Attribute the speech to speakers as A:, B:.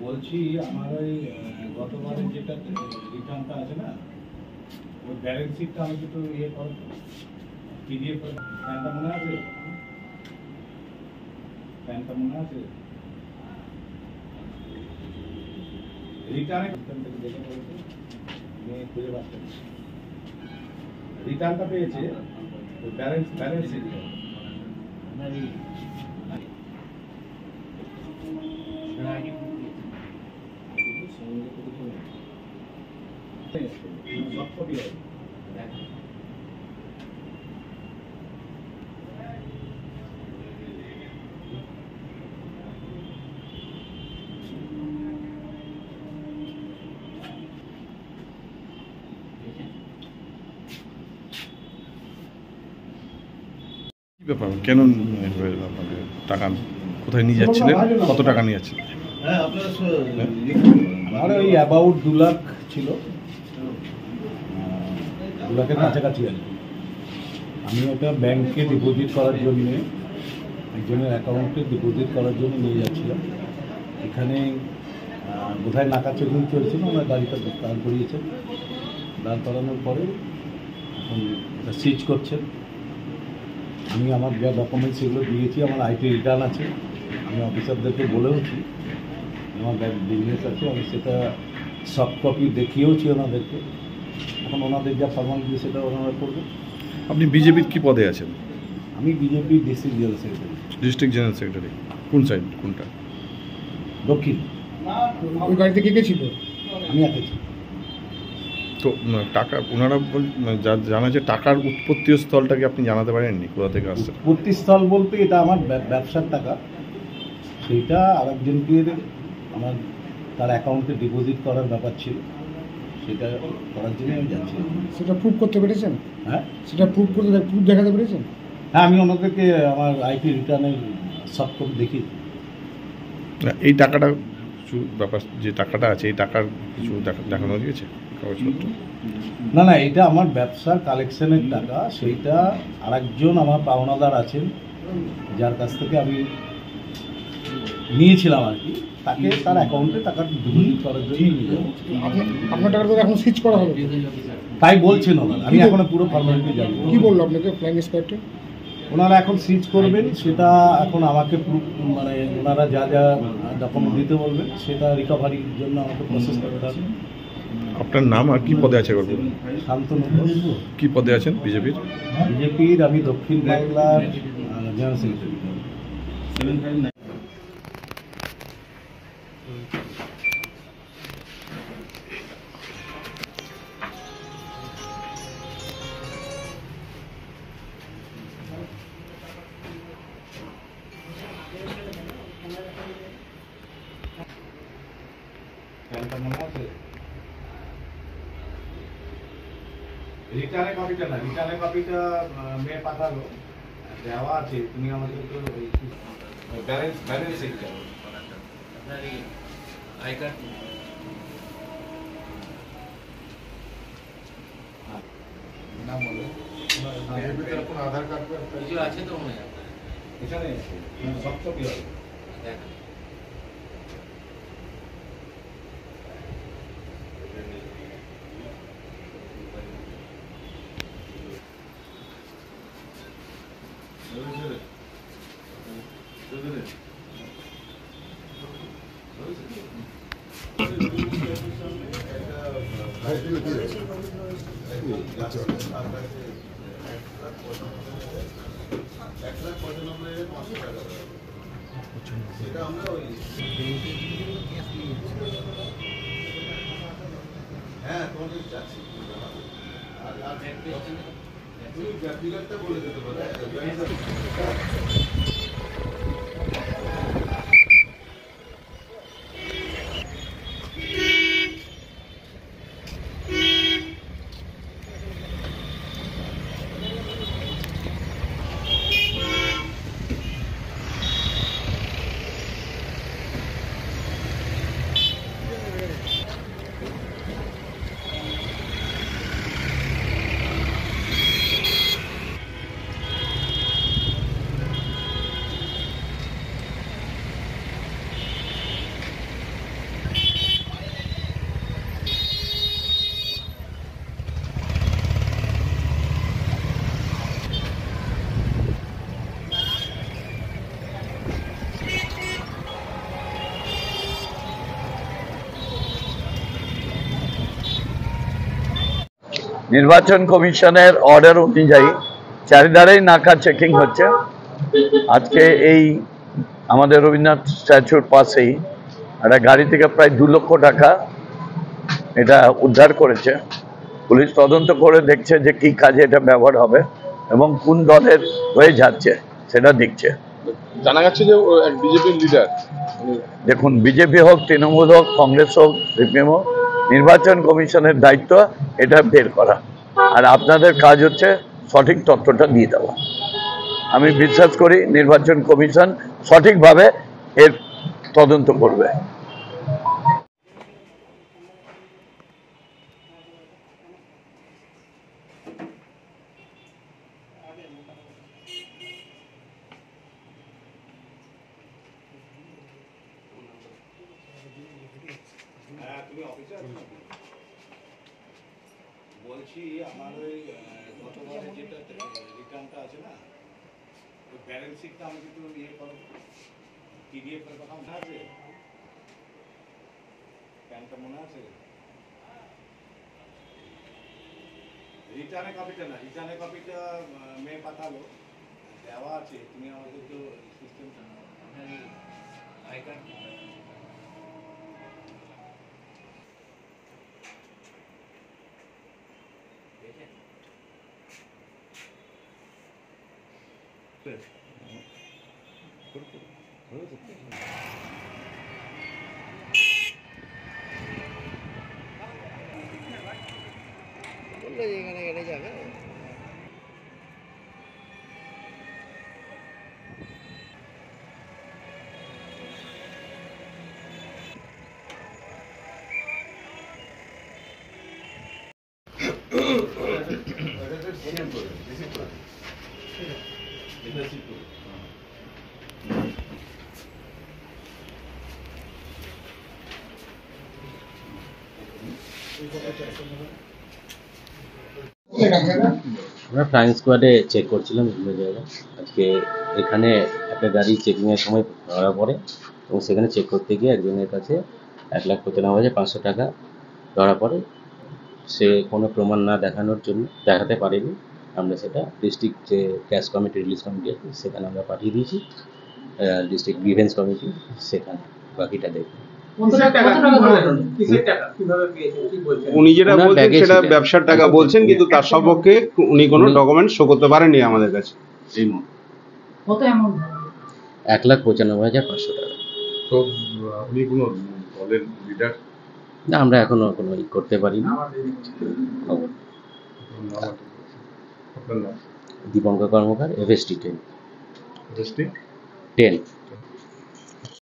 A: বলছি আমার ওই গতবারের যেটা রিটার্নটা আছে না, ওই ব্যালেন্স শিটটা আমি একটু ইয়ে করো, পিডিএফ প্যানটা মনে আছে? প্যানটা মনে আছে? রিটার্নে থেকে দেখে বলছি আমি খুঁজে পাচ্ছি না। রিটার্নটা পেয়েছে ব্যালেন্স শিট সব কপি আছে।
B: ব্যাপার কেন আপনাকে টাকা কোথায় নিয়ে যাচ্ছিলেন, কত টাকা নিয়ে যাচ্ছিলেন?
A: আমার ওই অ্যাবাউট 2 লাখ ছিল, 2 লাখের কাছাকাছি আর কি। আমি ওটা ব্যাংকে ডিপোজিট করার জন্য, একজনের অ্যাকাউন্টে ডিপোজিট করার জন্য নিয়ে যাচ্ছিলাম। এখানে বোধহয় নাকাচুরি চলছিল, ওনার গাড়িটা দাঁড় করিয়েছেন। দাঁড় করানোর পরে এখন সিজ করছেন। আমি আমার যা ডকুমেন্টস সেগুলো দিয়েছি, আমার আইটি রিটার্ন আছে, আমি অফিসারদেরকে বলেওছি আমার বিজনেস আছে, আমি সেটা সফট কপি দেখিয়েওছি ওনাদেরকে। এখন ওনাদের যা ফর্মালিটি সেটা ওনারা করবে।
B: আপনি বিজেপির কি পদে আছেন?
A: আমি BJP district general secretary.
B: District general secretary কোন সাইড, কোনটা?
A: দক্ষিণ।
C: ওই গাড়িতে কে কে ছিল?
A: আমি একেছি।
B: তো টাকা ওনারা জানা যে টাকার উৎপত্তি স্থলটাকে আপনি জানাতে পারেননি কোথা থেকে আসছে?
A: উৎপত্তি স্থল বলতে এটা আমার ব্যবসার টাকা, সেইটা আরেকজনকে আমার তার অ্যাকাউন্টে ডিপোজিট করার ব্যাপার ছিল, সেটা করার জন্য আমি যাচ্ছি।
C: সেটা প্রুভ করতে পেরেছেন?
A: হ্যাঁ,
C: সেটা প্রুভ দেখাতে পেরেছেন?
A: হ্যাঁ, আমি ওনাদেরকে আমার আইটি রিটার্নের সফট কপি দেখিয়েছি।
B: এই টাকাটা কিছু ব্যাপার, যে টাকাটা আছে এই টাকার কিছু দেখানো গিয়েছে কাগজপত্র?
A: না না, এটা আমার ব্যবসার কালেকশনের টাকা, সেইটা আরেকজন আমার পাওনাদার আছেন যার কাছ থেকে আমি নিয়েছিলাম আর কি, তাকে তার অ্যাকাউন্টে টাকা ডিপোজিট করার জন্য নিয়ে যাবো।
C: আপনার টাকাটা তো এখন সুইচ করা হবে,
A: তাই বলছেন ওনারা, আমি এখনো পুরো ফর্মালিটি জানি।
C: কি বললো আপনাকে ফ্লাইং ইন্সপেক্টর?
A: ওনারা এখন সিজ করবেন, সেটা এখন আমাকে মানে ওনারা যা যা ডকুমেন্ট দিতে বলবেন সেটা রিকভারির জন্য আমাকে প্রসেস করতে হবে।
B: আপনার নাম আর কি পদে আছে?
A: শান্তনু,
B: কি পদে আছেন বিজেপির?
A: বিজেপির আমি দক্ষিণ বাংলার জেনারেল সেক্রেটারি। রিটার্নের কপিটা না, রিটার্নের কপিটা মেয়ে পাঠালো, দেওয়া আছে, তুমি আমাকে তো ব্যালেন্স শিটটা আপনার আই কার্ড নাম বলে আধার কার্ড কিছু আছে তো মনে হয় এখানে সব কপি হবে। হ্যাঁ, তোমাকে যাচ্ছি আর ব্যক্তিগতটা বলে দিতে পারে।
D: নির্বাচন কমিশনের অর্ডার অনুযায়ী চারিধারেই নাকা চেকিং হচ্ছে। আজকে এই আমাদের রবীন্দ্রনাথ স্ট্যাচুর পাশেই একটা গাড়ি থেকে প্রায় 2 লক্ষ টাকা এটা উদ্ধার করেছে। পুলিশ তদন্ত করে দেখছে যে কি কাজে এটা ব্যবহার হবে এবং কোন দলের হয়ে যাচ্ছে সেটা দেখছে।
B: জানা যাচ্ছে যে এক বিজেপির লিডার।
D: দেখুন, বিজেপি হোক, তৃণমূল হোক, কংগ্রেস হোক, সিপিএম হোক, নির্বাচন কমিশনের দায়িত্ব এটা বের করা, আর আপনাদের কাজ হচ্ছে সঠিক তথ্যটা দিয়ে দেওয়া। আমি বিশ্বাস করি নির্বাচন কমিশন সঠিকভাবে এর তদন্ত করবে।
A: বলছি আমার ওই গতবারে যেটা রিটার্নটা আছে না, ওই ব্যালেন্স শিটটা আমি কিন্তু ইয়ে করো, পিডিএফ এর কথা মনে আছে? প্যানটা মনে আছে? রিটার্নের কপিটা না, রিটার্নের কপিটা মেয়ে পাঠালো, দেওয়া আছে। তুমি আমাদের তো সিস্টেমটা আই কার্ড
E: আমরা ফ্লাইং স্কোয়াডে চেক করছিলাম বিভিন্ন জায়গায়। আজকে এখানে একটা গাড়ি চেকিংয়ের সময় ধরা পড়ে এবং সেখানে চেক করতে গিয়ে একজনের কাছে 1,95,500 টাকা ধরা পড়ে। সে কোনো প্রমাণ না দেখাতে পারেনি। আমরা সেটা ডিস্ট্রিক্ট যে ক্যাশ কমিটি, রিলিজ কমিটি আছে সেখানে আমরা পাঠিয়ে দিয়েছি। ডিস্ট্রিক্ট গ্রিভেন্স কমিটি সেখানে বাকিটা দেখবে।
F: উনি যেটা
E: ওনার
F: বলছেন
E: ব্যাগে
F: সেটা
E: ছিল।
F: ব্যবসার টাকা বলছেন, কিন্তু তার সপক্ষে উনি কোনো ডকুমেন্ট শো করতে পারেননি আমাদের কাছে।
G: কত অ্যামাউন্ট?
E: 1,95,500 টাকা।
B: তো উনি কোনো দলের লিডার?
E: না, আমরা এখনো কোনো করতে পারিনি।
B: আপনার নাম?
E: দীপঙ্কর কর্মকার, FST 10।
B: ডিস্ট্রিক্ট
E: 10